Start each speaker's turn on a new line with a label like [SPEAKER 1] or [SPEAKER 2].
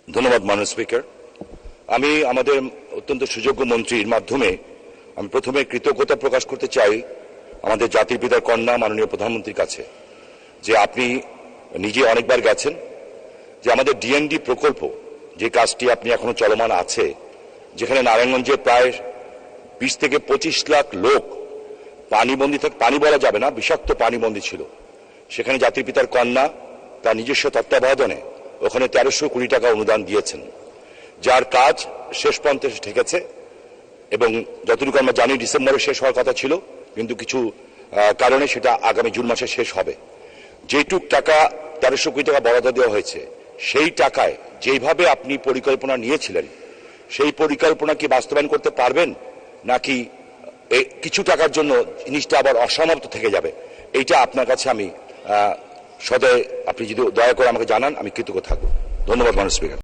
[SPEAKER 1] ধন্যবাদ মাননীয় স্পিকার। আমি আমাদের অত্যন্ত সুযোগ্য মন্ত্রীর মাধ্যমে আমি প্রথমে কৃতজ্ঞতা প্রকাশ করতে চাই আমাদের জাতির পিতার কন্যা মাননীয় প্রধানমন্ত্রীর কাছে, যে আপনি নিজে অনেকবার গেছেন, যে আমাদের ডিএনডি প্রকল্প যে কাজটি আপনি এখনো চলমান আছে, যেখানে নারায়ণগঞ্জে প্রায় 20 থেকে 25 লাখ লোক পানিবন্দী থাকে, পানি বলা যাবে না, বিষাক্ত পানিবন্দী ছিল। সেখানে জাতির পিতার কন্যা তার নিজস্ব তত্ত্বাবধানে ওখানে 1300 কোটি টাকা অনুদান দিয়েছেন, যার কাজ শেষ পর্যন্ত ঠেকেছে। এবং যতটুকু আমরা জানি ডিসেম্বরে শেষ হওয়ার কথা ছিল, কিন্তু কিছু কারণে সেটা আগামী জুন মাসে শেষ হবে। যেটুক টাকা 1300 কোটি টাকা বরাদ্দ দেওয়া হয়েছে, সেই টাকায় যেভাবে আপনি পরিকল্পনা নিয়েছিলেন, সেই পরিকল্পনা কি বাস্তবায়ন করতে পারবেন, নাকি কিছু টাকার জন্য জিনিসটা আবার অসমাপ্ত থেকে যাবে? এইটা আপনার কাছে আমি সদয়, আপনি যদি দয়া করে আমাকে জানান, আমি কৃতজ্ঞ থাকবো। ধন্যবাদ মাননীয় স্পিকার।